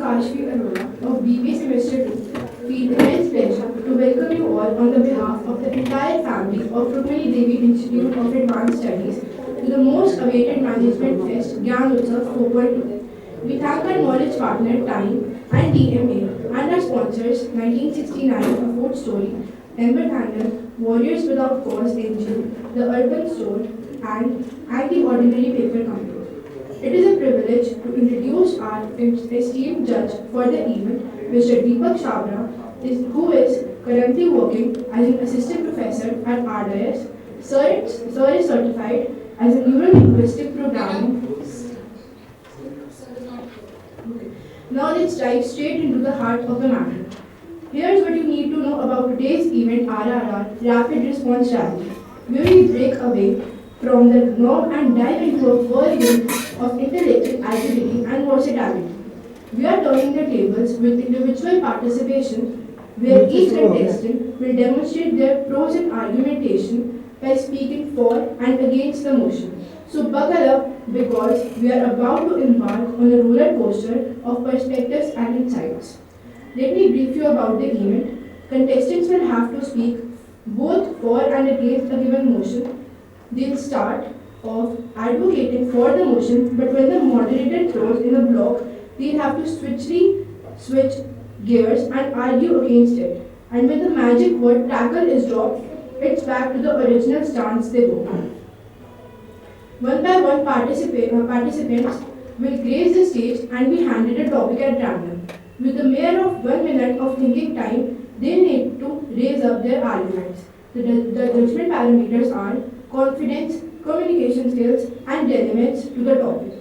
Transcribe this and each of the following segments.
Kashvi Arora of BB Semester 2 feel immense pleasure to welcome you all on the behalf of the entire family of Rukmini Devi Institute of Advanced Studies to the most awaited Management Fest Gyan Utsav 4.2. We thank our knowledge partner Time and DMA and our sponsors 1969 A Fort Story, Ember Tandem, Warriors Without Cause NG, The Urban Store and the Ordinary Paper Company. It is a privilege to introduce our esteemed judge for the event, Mr. Deepak Chabra, who is currently working as an assistant professor at RDS. Sir is certified as a neurolinguistic programming. Now let's dive straight into the heart of the matter. Here's what you need to know about today's event RRR Rapid Response Rally, where we break away from the norm and dive into a whirlwind of intellectual activity and versatility. We are turning the tables with individual participation, where each contestant will demonstrate their pros and argumentation by speaking for and against the motion. So buckle up because we are about to embark on a roller coaster of perspectives and insights. Let me brief you about the event. Contestants will have to speak both for and against a given motion. They'll start off advocating for the motion, but when the moderator throws in a block, they'll have to switch gears and argue against it. And when the magic word tackle is dropped, it's back to the original stance they go. One by one, participants will grace the stage and be handed a topic at random. With a mere of 1 minute of thinking time, they need to raise up their arguments. The judgment parameters are confidence, communication skills, and relevance to the topic.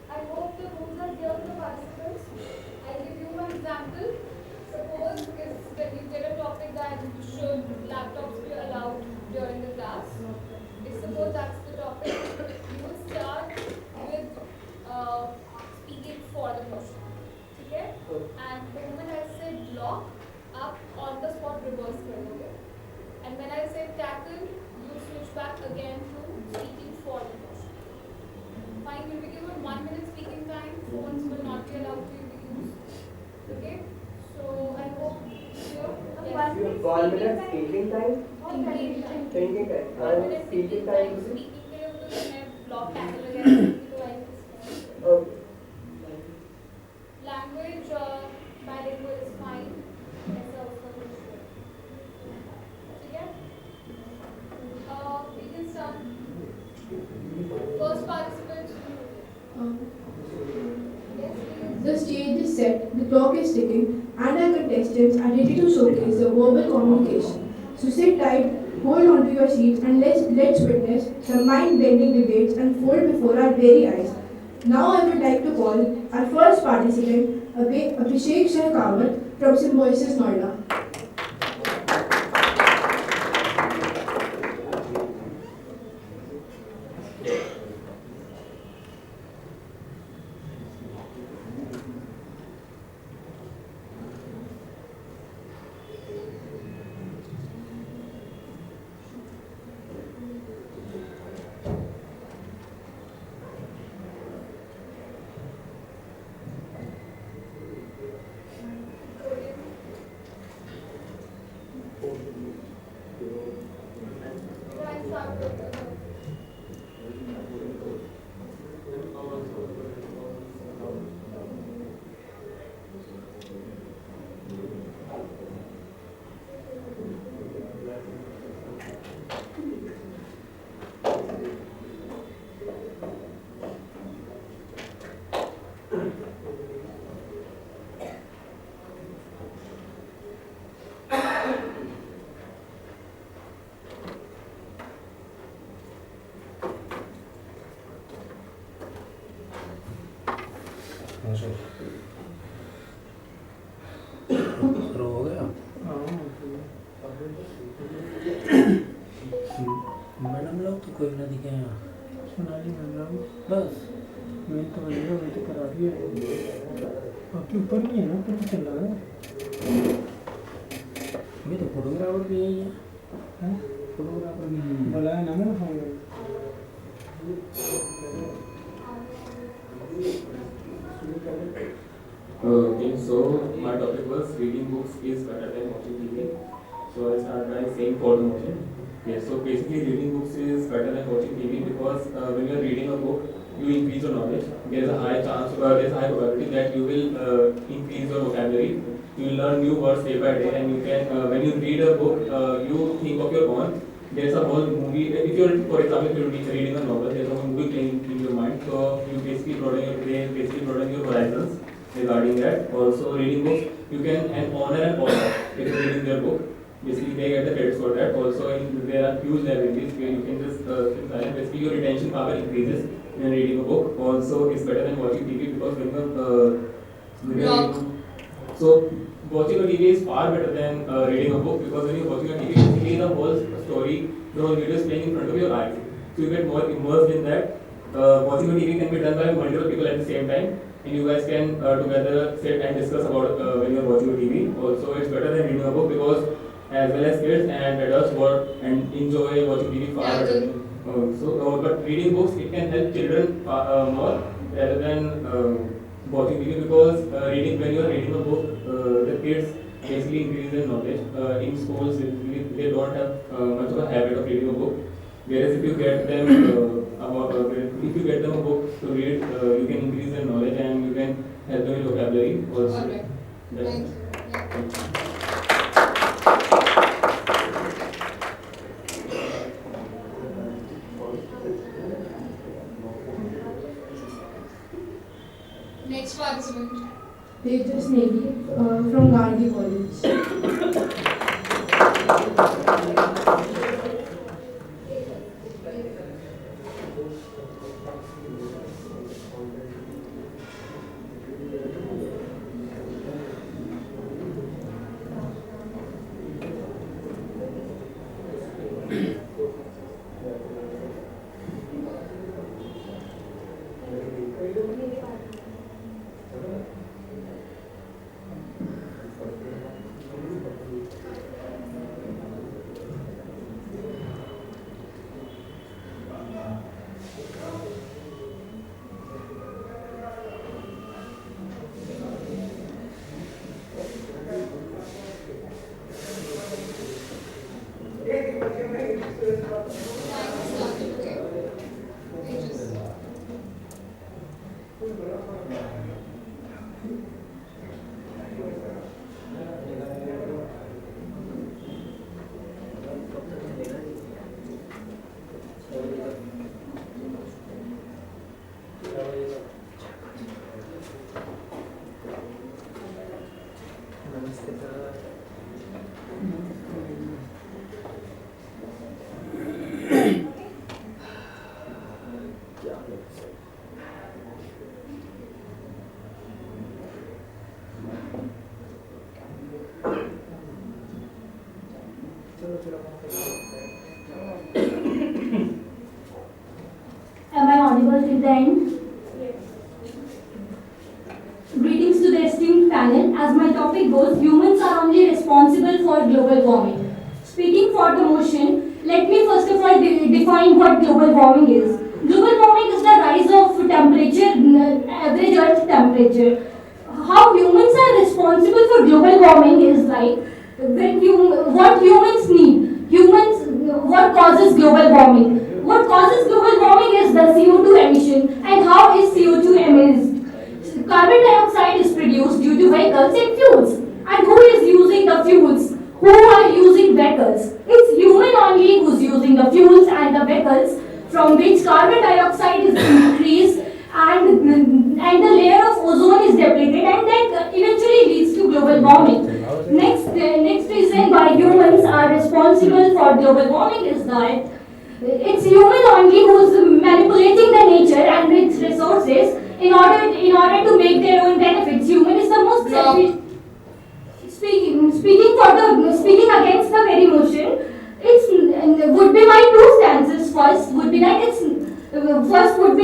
I hope the rules are clear to the participants. I'll give you one example. Suppose when you get a topic that should laptops be allowed during the class. If suppose that's the topic, you will start with speaking for the motion. Okay? And the moment I say block, up on the spot reverse करोगे. And when I say tackle, you switch back again to speaking for the motion. Fine, you'll be given 1 minute speaking time. Phones will not be allowed to be used. Okay? So I hope you have 1 minute speaking time. Thinking time. 1 minute speaking time. Speaking के लिए तो मैं block tackle again. Okay. Language bilingual is fine. ऐसा उसका कुछ ठीक है? We can start. First participant. Yes, please. The stage is set, the clock is ticking, and our contestants are ready to showcase the verbal communication. So sit tight, hold on to your seats, and let's witness some mind-bending debates unfold before our very eyes. Now I would like to call our first participant, Abhishek Shahkawat from Symbiosis Noida. शुरू हो गया। Madam लोग तो कोई ना दिखे यहाँ। Sonali madam बस मैं तो वही तो करा दिया आपके ऊपर नहीं है ना, पता चल रहा है। ये तो फोटोग्राफर भी यही है। फोटोग्राफर नहीं बुलाया ना मैंने phone Okay, so my topic was reading books is better than watching TV. So I start by saying for the motion. Yes, so basically reading books is better than watching TV because when you are reading a book, you increase your knowledge. There is a high chance, there is a high probability that you will increase your vocabulary. You will learn new words day by day, and you can when you read a book, you think of your own. There's a whole movie. If you're, for example, if you're reading a novel, there's a whole movie playing in your mind. So you basically broaden your horizons regarding that. Also, reading books, you can an honor and author if you're reading their book. Basically, they get the credits for that. Also, there are huge libraries where you can just sit silent. Basically, your retention power increases when reading a book. Also, it's better than watching TV because when you're reading, so watching a TV is far better than reading a book because when you're watching a TV, basically the whole story, the whole video is playing in front of your eyes. So you get more immersed in that. Watching a TV can be done by multiple people at the same time, and you guys can together sit and discuss about when you're watching a TV. Also, it's better than reading a book because as well as kids and adults work and enjoy watching TV far better. But reading books it can help children more rather than watching TV because reading when you are reading a book, the kids basically increase their knowledge. In schools, they don't have much of a habit of reading a book. Whereas if you get them if you get them a book to read, you can increase their knowledge and you can help them in vocabulary also. Alright. Thank you. Next participant. Tejas Negi from Gandhi College. Am I audible till the end? Greetings to the esteemed panel. As my topic goes, humans are only responsible for global warming. Speaking for the motion, let me first of all define what global warming is. Global warming is the rise of temperature, average earth temperature. How humans are responsible for global warming is like what humans need. What causes global warming? What causes global warming is the CO2 emission. And how is CO2 emitted? Carbon dioxide is produced due to vehicles and fuels. And who is using the fuels? Who are using vehicles? It's human only who's using the fuels and the vehicles from which carbon dioxide is increased and the layer of ozone is depleted and that eventually leads to global warming. Next reason why humans are responsible for global warming is that it's human only who's manipulating the nature and its resources in order to make their own benefits. Human is the most selfish. Speaking against the very motion, would be my two stances. First would be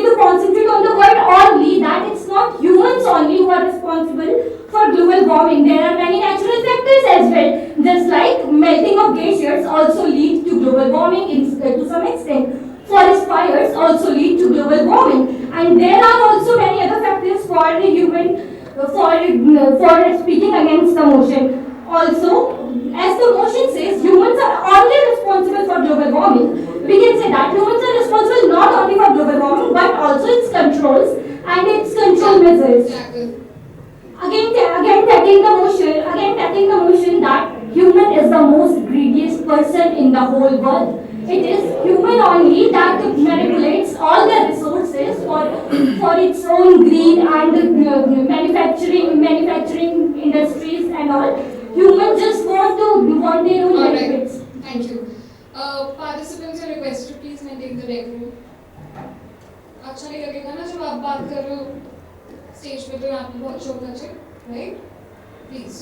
to concentrate on the word only, that it's not humans only who are responsible for global warming. There are many natural factors as well. Just like melting of glaciers also leads to global warming to some extent. Forest fires also lead to global warming, and there are also many other factors for speaking against the motion. Also, as the motion says, humans are only responsible for global warming. We can say that humans are responsible not only for global warming but also its controls and its control measures. Again taking the motion that human is the most greediest person in the whole world. It is human only that manipulates all the resources for its own greed and manufacturing industries and all. Humans just want their own All right. benefits. Thank you. Participants are requested to please maintain the decorum. अच्छा नहीं लगेगा ना जब आप बात कर रहे हो स्टेज पे तो यहाँ पे बहुत शोर बचे, right? Please.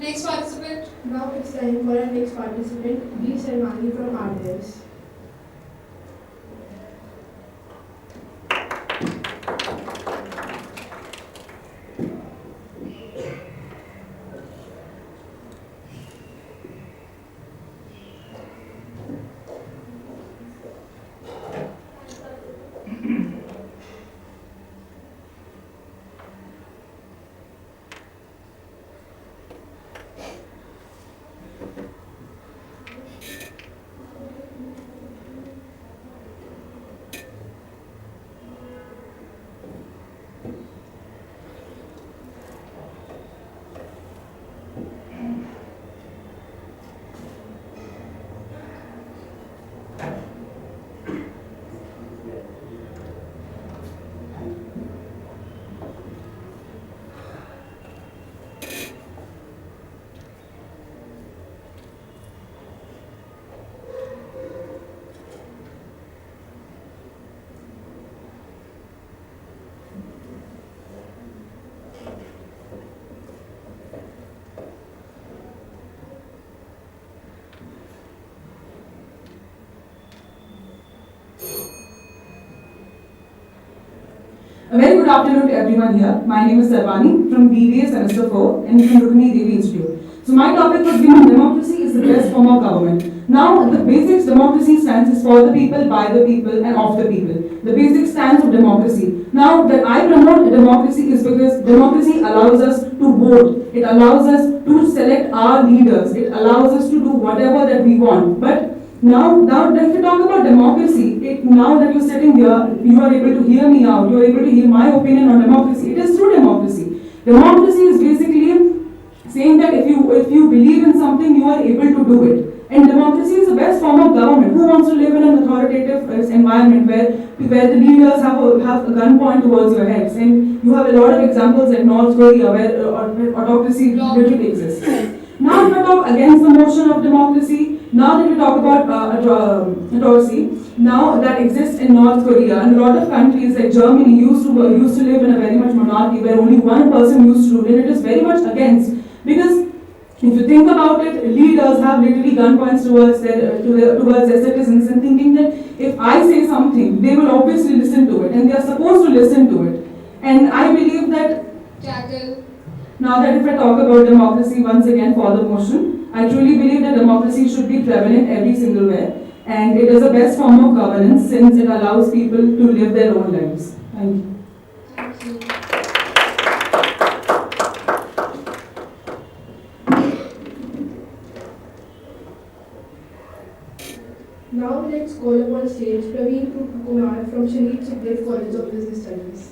Next participant. Now it's time for our next participant, B. Sarvani from RDS. A very good afternoon to everyone here. My name is Sarvani from BBA Semester 4 in Convocation Devi Institute. So my topic was given democracy is the best form of government. Now the basics democracy stands is for the people, by the people and of the people. The basic stance of democracy. Now that I promote democracy is because democracy allows us to vote. It allows us to select our leaders. It allows us to do whatever that we want. But now if you talk about democracy, now that you're sitting here, you are able to hear me out, you are able to hear my opinion on democracy. It is through democracy. Democracy is basically saying that if you believe in something, you are able to do it. And democracy is the best form of government. Who wants to live in an authoritative environment where the leaders have a gunpoint towards your heads? And you have a lot of examples like North Korea where autocracy literally exists. Now if I talk against the motion of democracy, now that we talk about autocracy, now that exists in North Korea and a lot of countries like Germany used to live in a very much monarchy where only one person used to rule, and it is very much against, because if you think about it, leaders have literally gunpoints towards their citizens and thinking that if I say something, they will obviously listen to it and they are supposed to listen to it. And I believe that now that if I talk about democracy once again for the motion, I truly believe that democracy should be prevalent every single where, and it is the best form of governance since it allows people to live their own lives. Thank you. Thank you. Now let's call upon stage Praveen Kumar from Shanit Sukhdev College of Business Studies.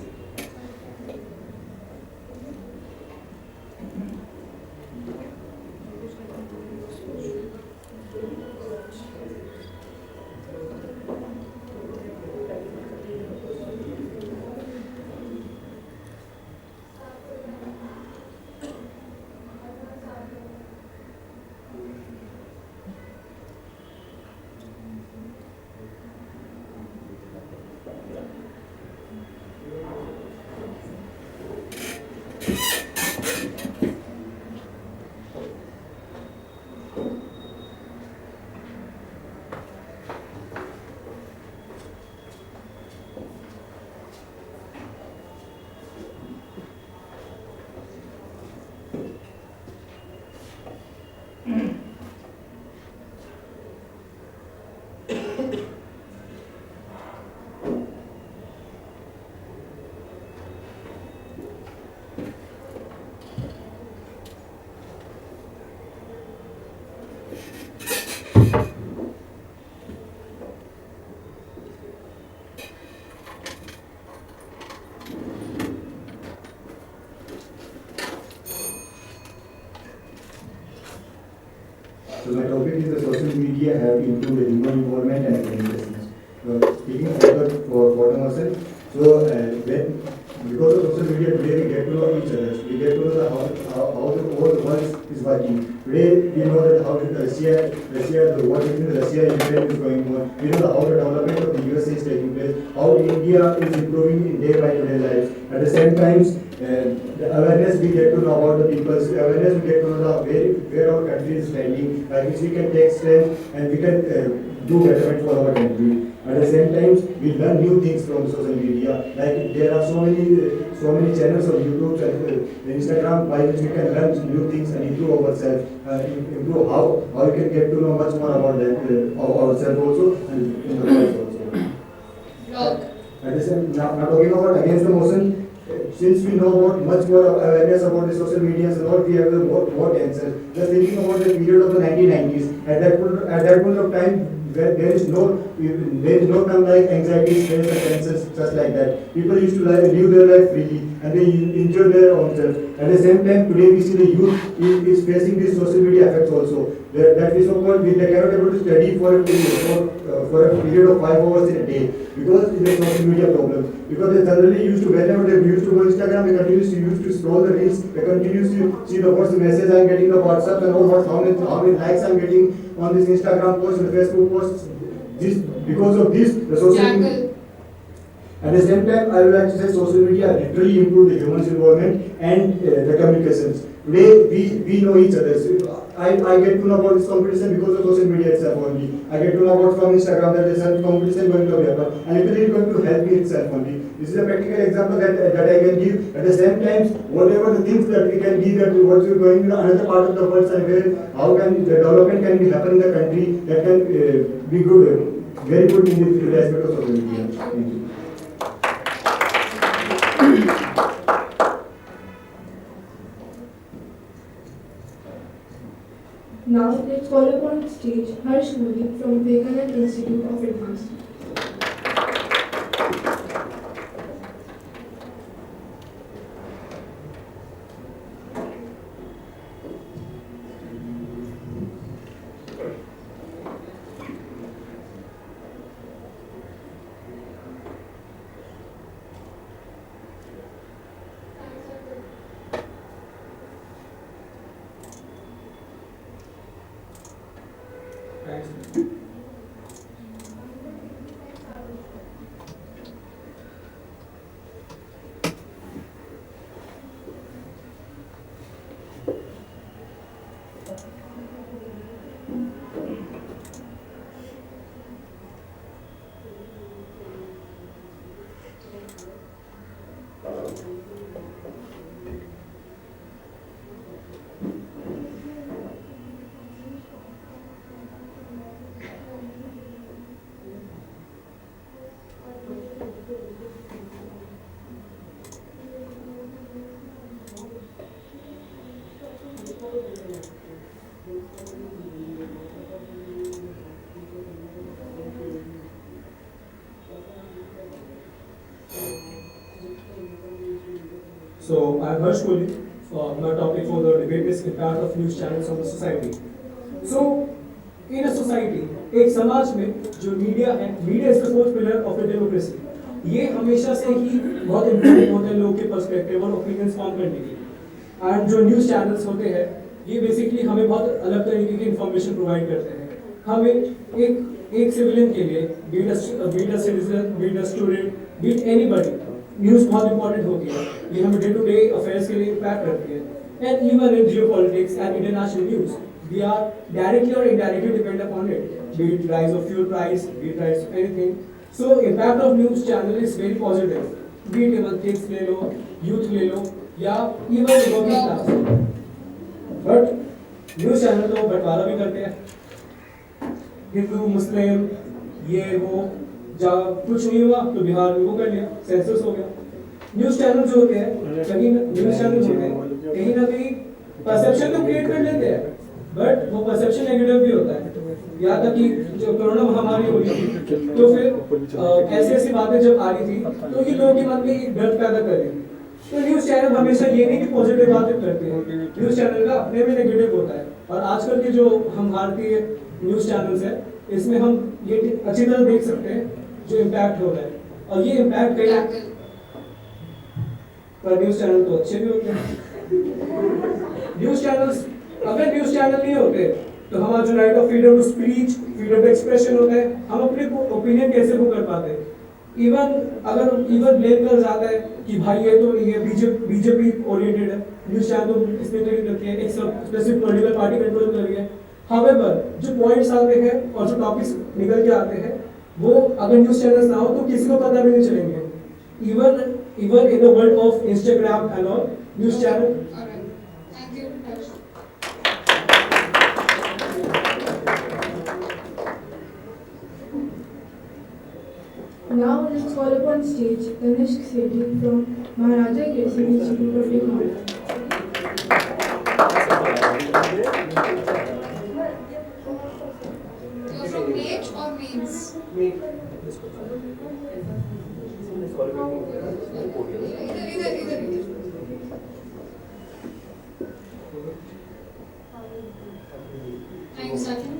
my topic is the social media have improved the human involvement and communications. Speaking further for the person, so because of social media today we get to know each other. We get to know how the whole world is working. Today we know that how the war between Russia and Ukraine is going on. We know how the development of the USA is taking place. How India is improving in day by day lives. At the same time, the awareness we get to know about the people's awareness we get to know where our country is standing, like which we can take steps and we can do betterment for our country. At the same time, we learn new things from social media. Like there are so many channels on YouTube and Instagram by which we can learn new things and improve ourselves, improve how we can get to know much more about that, ourselves also and in the world also. At the same, now talking about against the motion. Since we know about much more awareness about the social media and all, we have the more answers. Just thinking about the period of the 1990s, at that point of time, there is no term like anxiety, stress, and cancers, just like that. People used to live their life freely and they enjoy their own self. At the same time, today we see the youth is facing these social media effects also. That is so-called they cannot able to study for a period of 5 hours in a day because it is social media problem. Because they generally used to, whenever they used to go Instagram, they continuously used to scroll the reels, they continuously see the what's the message I'm getting, the WhatsApp and all how many likes I'm getting on this Instagram post and Facebook posts. Because of this, the social media. At the same time, I would like to say social media literally improved the human involvement and the communications. Today, we know each other. So I get to know about this competition because of social media itself only. I get to know about from Instagram that there is a competition going to happen and literally going to help me itself only. This is a practical example that I can give. At the same time, whatever the things that we can give that what's going to another part of the world and where how can the development can be happen in the country that can be good, very good in the aspect of social media. Thank you. Now let's call upon stage Harsh Modi from Vivekanand Institute of Advanced. So I'm Harsh Kohli. My topic for the debate is impact of news channels on the society. So in a society, एक समाज में जो media है, media is the fourth pillar of the democracy. ये हमेशा से ही बहुत important होते हैं लोगों के पर्सपेक्टिव और ओपिनियंस फॉर्म करने के लिए. एंड जो न्यूज़ चैनल्स होते हैं ये बेसिकली हमें बहुत अलग तरीके की इंफॉर्मेशन प्रोवाइड करते हैं. हमें एक सिविलियन के लिए be it a citizen, be it a student, be it anybody, news बहुत इंपॉर्टेंट होती है. ये हमें डे टू डे अफेयर्स के लिए इम्पैक्ट करती है. And even in geopolitics and international news we are directly or indirectly depend upon it, be it rise of fuel price, be it rise of anything. So impact of news channel is very positive, be it even kids ले लो, youth ले लो, या even the working class. But news channel तो बंटवारा भी करते हैं, हिंदू मुस्लिम ये वो, जब कुछ नहीं हुआ तो बिहार में वो कर लिया, सेंसस हो गया. न्यूज़ चैनल जो होते हैं कहीं न्यूज़ चैनल होते हैं कहीं ना कहीं परसेप्शन तो क्रिएट कर लेते हैं, बट वो परसेप्शन नेगेटिव भी होता है. यहाँ तक कि जो कोरोना महामारी हो रही थी तो फिर ऐसी बातें जब आ रही थी तो ये लोगों के मन में एक डर पैदा कर रही थी. तो न्यूज़ चैनल हमेशा ये नहीं कि पॉजिटिव बातें करते हैं, न्यूज़ चैनल का अपने में नेगेटिव होता है और आजकल के जो हम भारतीय न्यूज़ चैनल्स है इसमें हम ये अच्छी तरह देख सकते हैं जो इम्पैक्ट हो रहा है, और ये इम्पैक्ट कहीं पर न्यूज़ चैनल तो अच्छे भी होते हैं। न्यूज़ चैनल्स, अगर न्यूज़ चैनल नहीं होते तो हमारा जो right of freedom to speech, freedom to expression होता है, हम अपने ओपिनियन कैसे वो कर पाते हैं। इवन ब्लेम कर जाता है कि भाई ये तो ये बीजेपी ओरिएंटेड है, न्यूज़ चैनल तो इसने तो नहीं करती है, एक स्पेसिफिक पॉलिटिकल पार्टी कंट्रोल कर रही है। हावेवर जो पॉइंट्स आते हैं और जो टॉपिक्स निकल के आते हैं वो अगर न्यूज़ चैनल्स ना हो तो किसी को पता भी नहीं चलेंगे। Even in the world of Instagram and all, news channel. Thank you. Now let's call upon stage Tanishq Sethi from Maharaja Agresive Institute of Technology. You're from Mage or Mains? Either. Thanks, Sachin.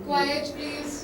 Quiet, please.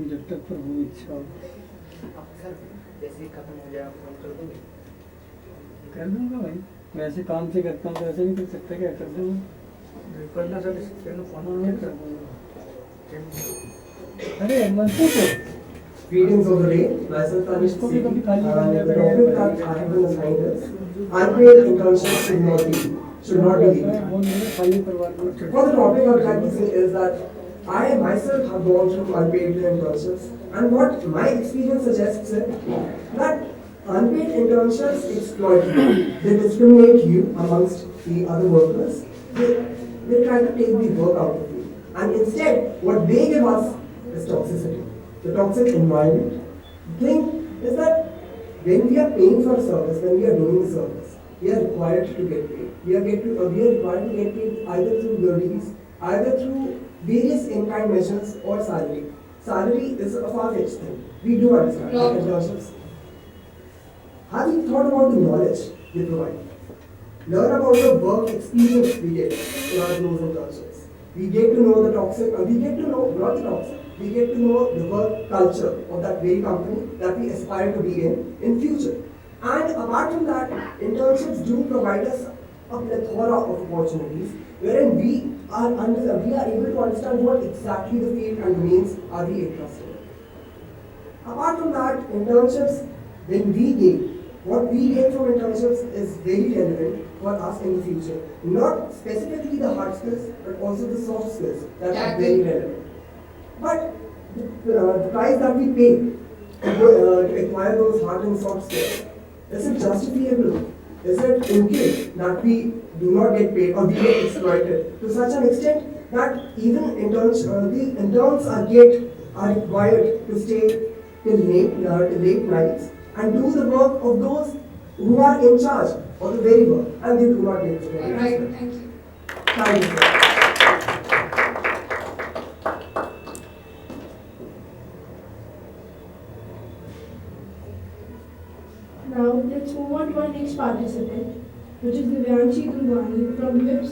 जब तक प्रभु इच्छा हो sir जैसे ही खत्म हो जाए आप phone कर दोगे? कर दूंगा भाई, वैसे काम से करता हूँ तो ऐसे नहीं कर सकता, क्या कर दूंगा। करना सर, इसके फोन कर दूंगा। अरे मन से Greetings of the day. Myself Tanish इसको भी कभी खाली the करने topic पड़ेगा। that I have been assigned is unpaid internships should not be legal. वो मेरे खाली परिवार को For the topic I would like to say is that I myself have gone through unpaid internships, and what my experience suggests is that unpaid internships exploit you. They discriminate you amongst the other workers. They try to take the work out of you. And instead, what they give us is toxicity. The toxic environment. The thing is that when we are paying for a service, when we are doing a service, we are required to get paid. We are required to get paid either through levies, either through various in-kind measures or salary. Salary is a far-fetched thing. We do understand internships. Have you thought about the knowledge they provide? Learn about the work experience we get in our those internships. We get to know the toxic, we get to know, not the toxic, we get to know the work culture of that very company that we aspire to be in future. And apart from that, internships do provide us a plethora of opportunities wherein we are able to understand what exactly the field and domains are we interested in. Apart from that, internships, when we gain, what we gain from internships is very relevant for us in the future. Not specifically the hard skills, but also the soft skills that are very relevant. But the price that we pay to acquire those hard and soft skills, is it justifiable? Is it okay that we do not get paid or we get exploited to such an extent that even the interns are required to stay till late nights and do the work of those who are in charge of the very work, and they do not get paid. Alright, thank you. Thank you, sir. Now let's move on to our next participant, which is Divyanshi Gungwani from WIPS.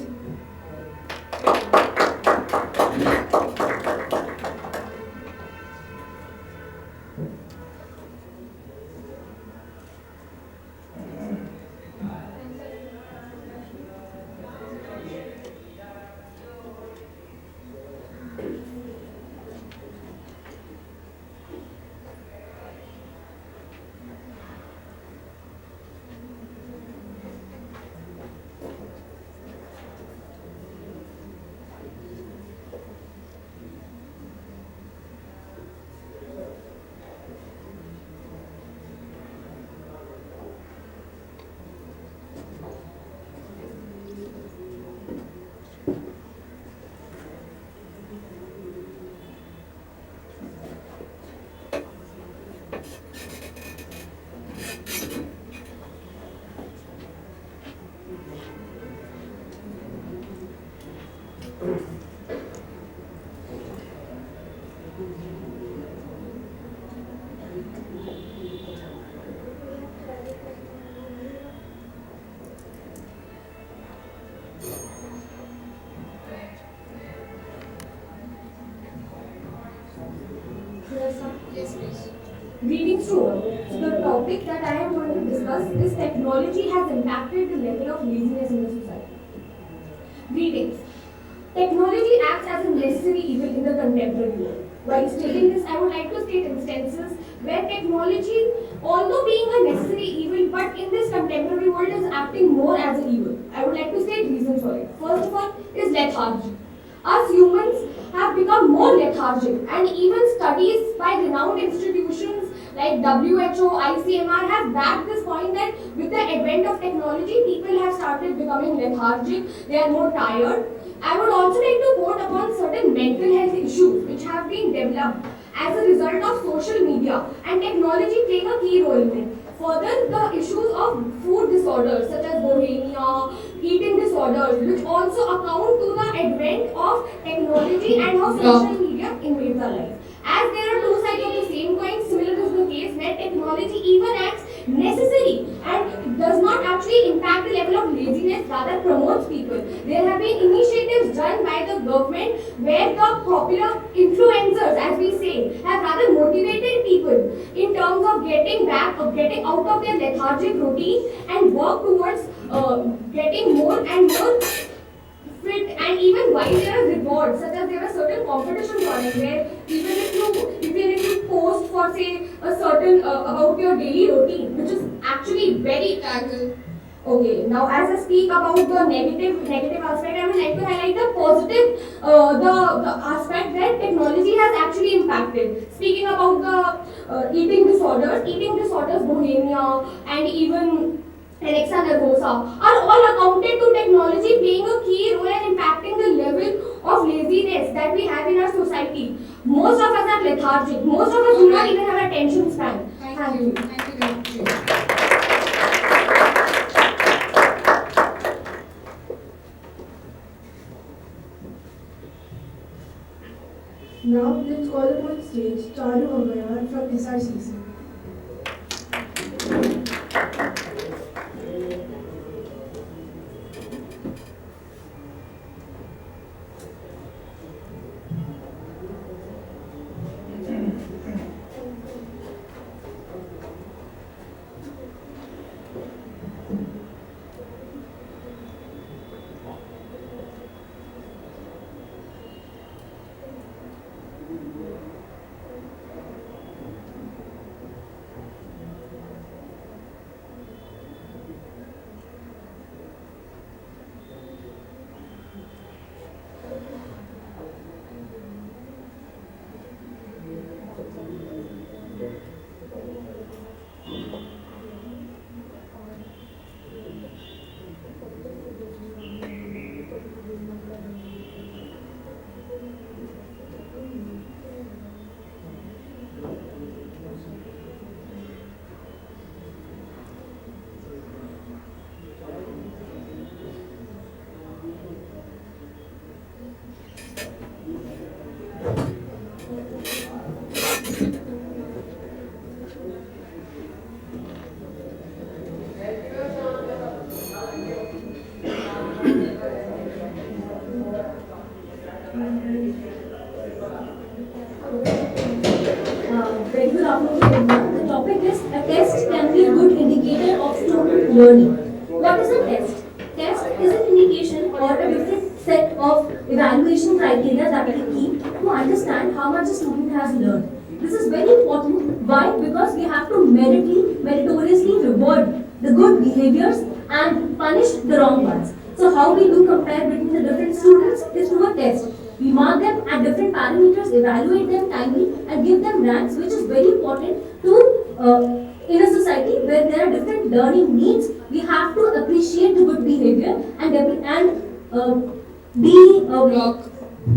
Greetings to all. So the topic that I am going to discuss is technology has impacted the level of laziness in the society. Greetings. Technology acts as a necessary evil in the contemporary world. While stating this, I would like to state instances where technology, although being a necessary evil, but in this contemporary world is acting more as an evil. I would like to state reasons for it. First of all, is lethargy. Us humans have become more lethargic, and even studies by renowned institutions like WHO, ICMR have backed this point that with the advent of technology, people have started becoming lethargic, they are more tired. I would also like to quote upon certain mental health issues which have been developed as a result of social media and technology playing a key role in it. Further, the issues of food disorders such as bulimia, eating disorders, which also account to the advent of technology and how social media invades our life. As there are two sides of the same coin, similar is the case where technology even acts necessary and does not actually impact the level of laziness, rather promotes people. There have been initiatives done by the government where the popular influencers, as we say, have rather motivated people in terms of getting back, of getting out of their lethargic routine and work towards getting more and more fit. And even while there are rewards, such as there are certain competitions running where even if you post for say a certain about your daily routine, which is actually very tangled. Okay, now as I speak about the negative aspect, I would like to highlight the positive, the aspect that technology has actually impacted. Speaking about the eating disorders, bulimia, and even Alexa nervosa are all accounted to technology playing a key role in impacting the level of laziness that we have in our society. Most of us are lethargic. Most of us do not even have attention span. Thank you. Thank you very much. Now let's call upon stage Charu Agarwal from SRCC. Very good afternoon, everyone. The topic is a test can be a good indicator of student learning. What is a test? Test is an indication or a different set of evaluation criteria that we keep to understand how much a student has learned. This is very important. Why? Because we have to meritoriously reward the good behaviors and punish the wrong ones. So how we do compare between the different students is through a test. We mark them at different parameters, evaluate them timely, and give them ranks, which is very important to in a society where there are different learning needs. We have to appreciate the good behavior and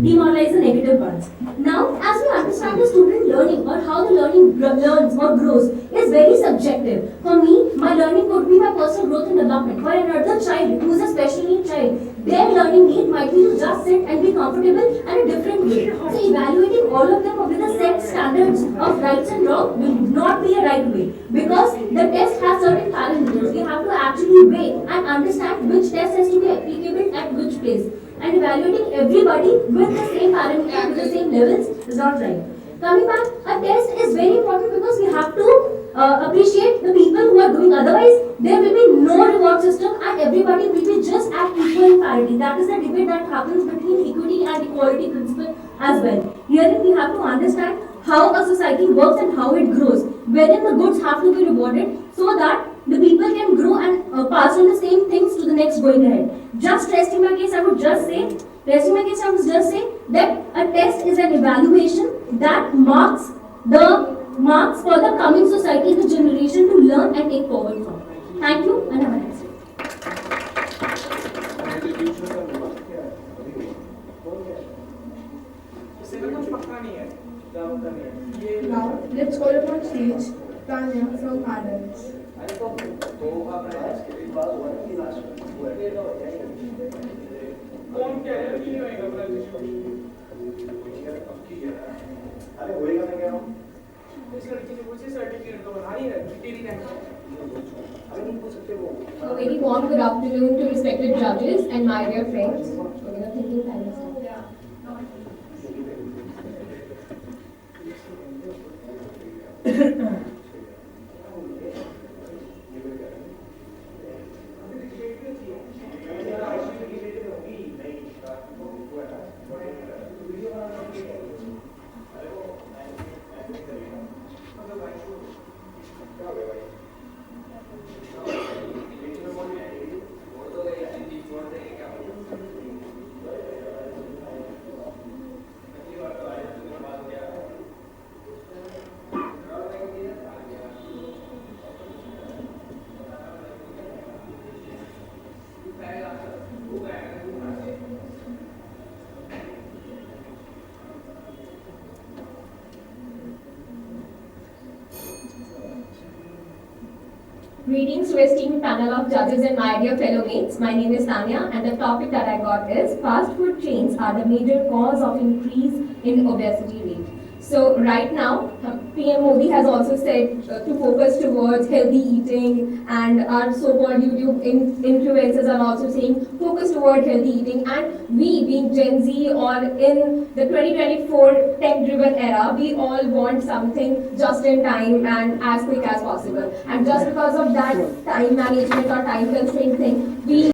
demoralize the negative ones. Now, as we understand the student learning or how the learning learns or grows is very subjective. For me, my learning could be my personal growth and development. For another child who is a special need child, their learning need might be to just sit and be comfortable in a different way. So evaluating all of them with the set standards of rights and wrong will not be a right way, because the test has certain parameters. We have to actually weigh and understand which test has to be applicable at which place. And evaluating everybody with the same parameters, with the same levels is not right. Coming back, a test is very important because we have to appreciate the people who are doing. Otherwise, there will be no reward system and everybody will be just at equal parity. That is the debate that happens between equity and equality principle as well. Herein we have to understand how a society works and how it grows, wherein the goods have to be rewarded so that the people can grow and pass on the same things to the next going ahead. Just resting my case, I would just say that a test is an evaluation that marks for the coming society, the generation to learn and take forward from. Thank you and have a nice day. Now, let's call upon stage Tanya from adults. A very warm good afternoon to respected judges and my dear friends. We're gonna thinking panel start. Greetings to esteemed panel of judges and my dear fellow mates. My name is Tanya and the topic that I got is fast food chains are the major cause of increase in obesity rate. So right now, PM Modi has also said to focus towards healthy eating, and our so-called YouTube influencers are also saying focus toward healthy eating, and we being Gen Z or in the 2024 tech-driven era, we all want something just in time and as quick as possible. And just because of that time management or time constraint thing, we